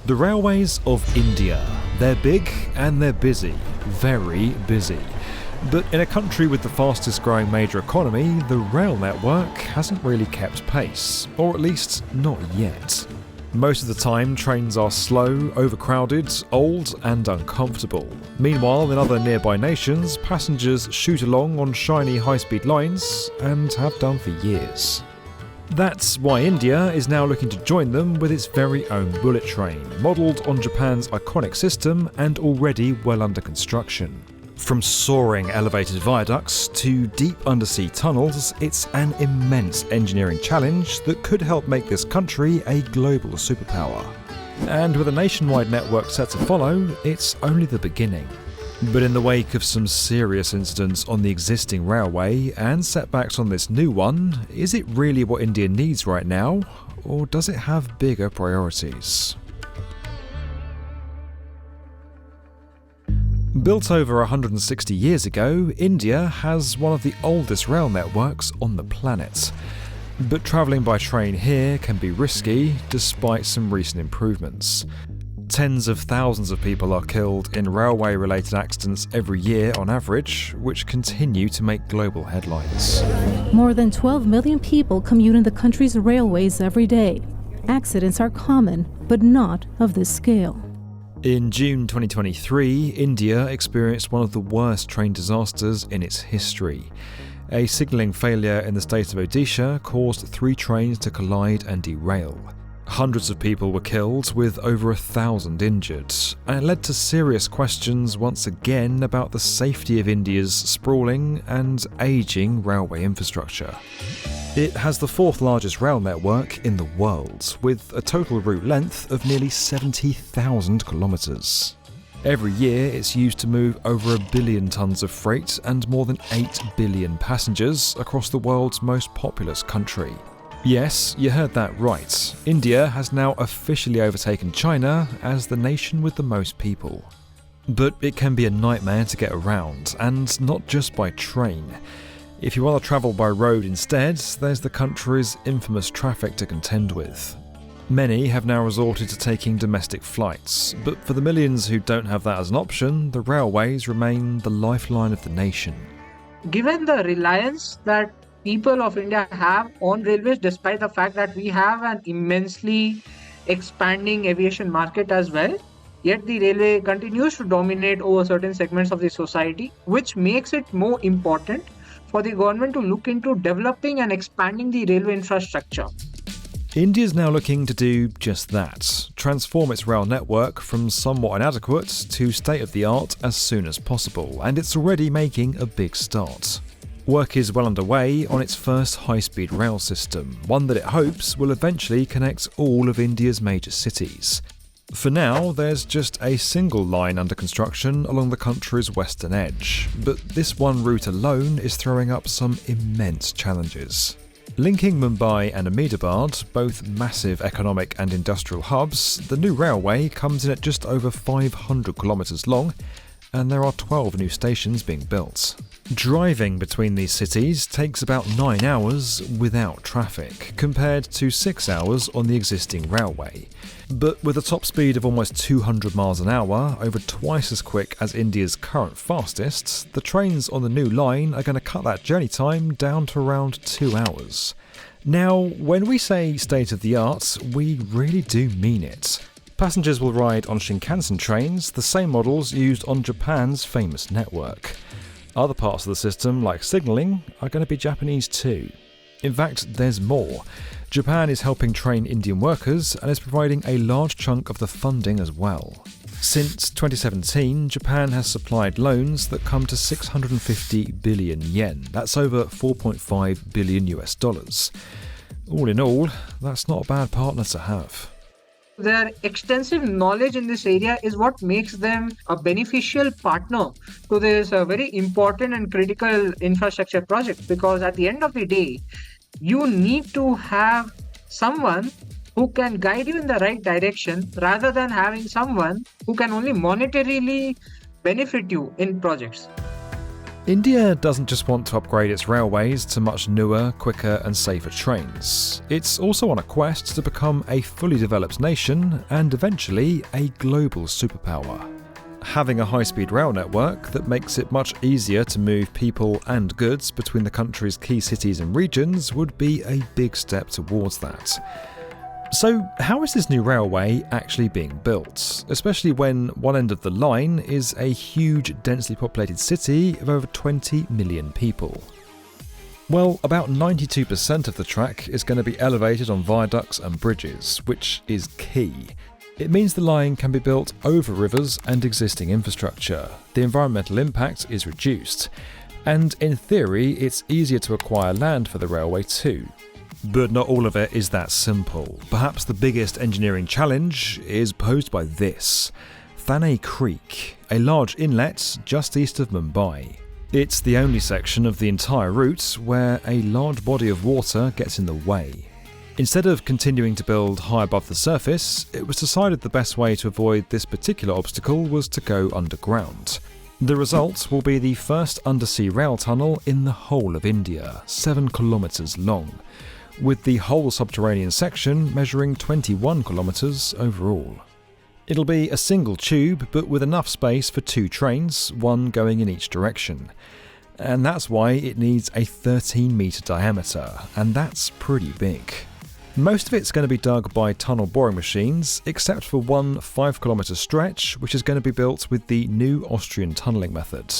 The railways of India. They're big and they're busy. Very busy. But in a country with the fastest growing major economy, the rail network hasn't really kept pace. Or at least, not yet. Most of the time, trains are slow, overcrowded, old and uncomfortable. Meanwhile, in other nearby nations, passengers shoot along on shiny high-speed lines and have done for years. That's why India is now looking to join them with its very own bullet train, modelled on Japan's iconic system and already well under construction. From soaring elevated viaducts to deep undersea tunnels, it's an immense engineering challenge that could help make this country a global superpower. And with a nationwide network set to follow, it's only the beginning. But in the wake of some serious incidents on the existing railway and setbacks on this new one, is it really what India needs right now, or does it have bigger priorities? Built over 160 years ago, India has one of the oldest rail networks on the planet. But travelling by train here can be risky, despite some recent improvements. Tens of thousands of people are killed in railway-related accidents every year on average, which continue to make global headlines. More than 12 million people commute in the country's railways every day. Accidents are common, but not of this scale. In June 2023, India experienced one of the worst train disasters in its history. A signalling failure in the state of Odisha caused 3 trains to collide and derail. Hundreds of people were killed, with over 1,000 injured, and it led to serious questions once again about the safety of India's sprawling and ageing railway infrastructure. It has the 4th largest rail network in the world, with a total route length of nearly 70,000 kilometres. Every year it's used to move over 1 billion tonnes of freight and more than 8 billion passengers across the world's most populous country. Yes, you heard that right. India has now officially overtaken China as the nation with the most people. But it can be a nightmare to get around, and not just by train. If you want to travel by road instead, there's the country's infamous traffic to contend with. Many have now resorted to taking domestic flights, but for the millions who don't have that as an option, the railways remain the lifeline of the nation. Given the reliance that people of India have on railways, despite the fact that we have an immensely expanding aviation market as well, yet the railway continues to dominate over certain segments of the society, which makes it more important for the government to look into developing and expanding the railway infrastructure. India's now looking to do just that, transform its rail network from somewhat inadequate to state-of-the-art as soon as possible, and it's already making a big start. Work is well underway on its first high-speed rail system, one that it hopes will eventually connect all of India's major cities. For now, there's just a single line under construction along the country's western edge, but this one route alone is throwing up some immense challenges. Linking Mumbai and Ahmedabad, both massive economic and industrial hubs, the new railway comes in at just over 500 kilometres long, and there are 12 new stations being built. Driving between these cities takes about 9 hours without traffic, compared to 6 hours on the existing railway. But with a top speed of almost 200 miles an hour, over twice as quick as India's current fastest, the trains on the new line are going to cut that journey time down to around 2 hours. Now, when we say state-of-the-art, we really do mean it. Passengers will ride on Shinkansen trains, the same models used on Japan's famous network. Other parts of the system, like signalling, are going to be Japanese too. In fact, there's more. Japan is helping train Indian workers and is providing a large chunk of the funding as well. Since 2017, Japan has supplied loans that come to 650 billion yen. That's over 4.5 billion US dollars. All in all, that's not a bad partner to have. Their extensive knowledge in this area is what makes them a beneficial partner to this very important and critical infrastructure project, because at the end of the day, you need to have someone who can guide you in the right direction rather than having someone who can only monetarily benefit you in projects. India doesn't just want to upgrade its railways to much newer, quicker and safer trains. It's also on a quest to become a fully developed nation and eventually a global superpower. Having a high-speed rail network that makes it much easier to move people and goods between the country's key cities and regions would be a big step towards that. So, how is this new railway actually being built, especially when one end of the line is a huge, densely populated city of over 20 million people? Well, about 92% of the track is going to be elevated on viaducts and bridges, which is key. It means the line can be built over rivers and existing infrastructure. The environmental impact is reduced, and in theory, it's easier to acquire land for the railway too. But not all of it is that simple. Perhaps the biggest engineering challenge is posed by this: Thane Creek, a large inlet just east of Mumbai. It's the only section of the entire route where a large body of water gets in the way. Instead of continuing to build high above the surface, it was decided the best way to avoid this particular obstacle was to go underground. The result will be the first undersea rail tunnel in the whole of India, 7 kilometres long, with the whole subterranean section measuring 21 kilometres overall. It'll be a single tube, but with enough space for 2 trains, one going in each direction. And that's why it needs a 13-metre diameter, and that's pretty big. Most of it's going to be dug by tunnel boring machines, except for one 5-kilometre stretch, which is going to be built with the new Austrian tunnelling method.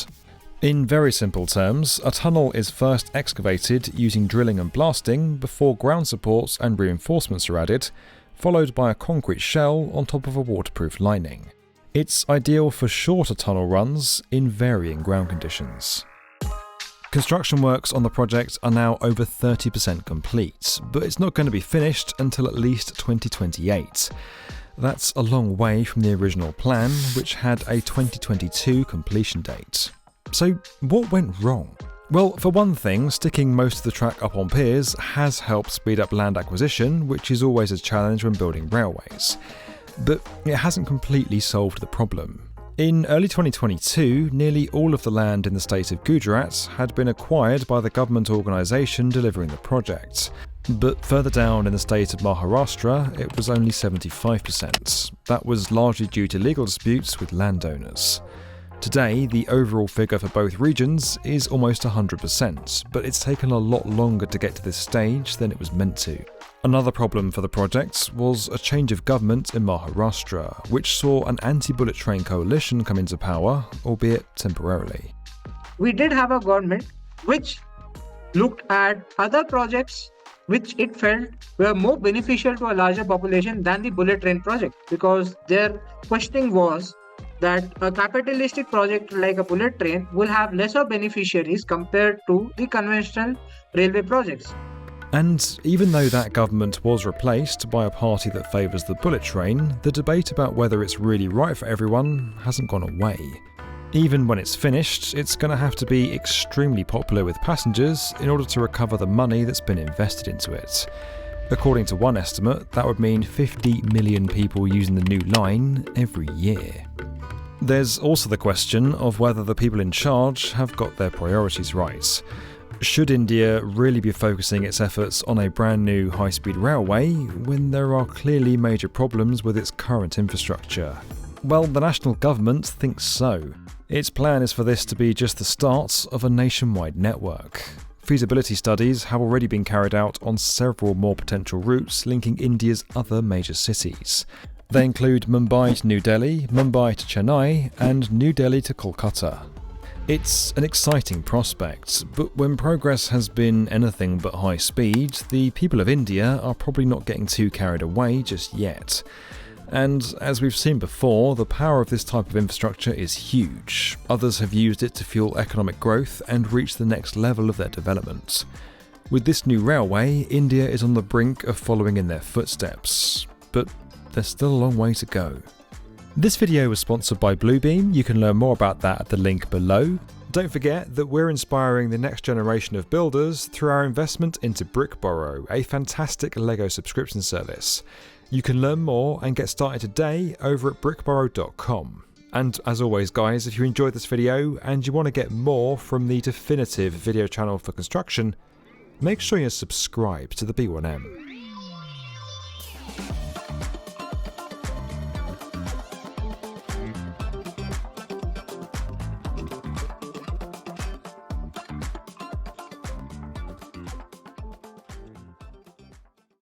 In very simple terms, a tunnel is first excavated using drilling and blasting before ground supports and reinforcements are added, followed by a concrete shell on top of a waterproof lining. It's ideal for shorter tunnel runs in varying ground conditions. Construction works on the project are now over 30% complete, but it's not going to be finished until at least 2028. That's a long way from the original plan, which had a 2022 completion date. So what went wrong? Well, for one thing, sticking most of the track up on piers has helped speed up land acquisition, which is always a challenge when building railways. But it hasn't completely solved the problem. In early 2022, nearly all of the land in the state of Gujarat had been acquired by the government organisation delivering the project. But further down in the state of Maharashtra, it was only 75%. That was largely due to legal disputes with landowners. Today, the overall figure for both regions is almost 100%, but it's taken a lot longer to get to this stage than it was meant to. Another problem for the project was a change of government in Maharashtra, which saw an anti-bullet train coalition come into power, albeit temporarily. We did have a government which looked at other projects which it felt were more beneficial to a larger population than the bullet train project, because their questioning was that a capitalistic project like a bullet train will have lesser beneficiaries compared to the conventional railway projects. And even though that government was replaced by a party that favours the bullet train, the debate about whether it's really right for everyone hasn't gone away. Even when it's finished, it's going to have to be extremely popular with passengers in order to recover the money that's been invested into it. According to one estimate, that would mean 50 million people using the new line every year. There's also the question of whether the people in charge have got their priorities right. Should India really be focusing its efforts on a brand new high-speed railway when there are clearly major problems with its current infrastructure? Well, the national government thinks so. Its plan is for this to be just the start of a nationwide network. Feasibility studies have already been carried out on several more potential routes linking India's other major cities. They include Mumbai to New Delhi, Mumbai to Chennai, and New Delhi to Kolkata. It's an exciting prospect, but when progress has been anything but high speed, the people of India are probably not getting too carried away just yet. And as we've seen before, the power of this type of infrastructure is huge. Others have used it to fuel economic growth and reach the next level of their development. With this new railway, India is on the brink of following in their footsteps. But there's still a long way to go. This video was sponsored by Bluebeam. You can learn more about that at the link below. Don't forget that we're inspiring the next generation of builders through our investment into Brickborrow, a fantastic Lego subscription service. You can learn more and get started today over at brickborrow.com. And as always guys, if you enjoyed this video and you want to get more from the definitive video channel for construction, make sure you're subscribed to the B1M.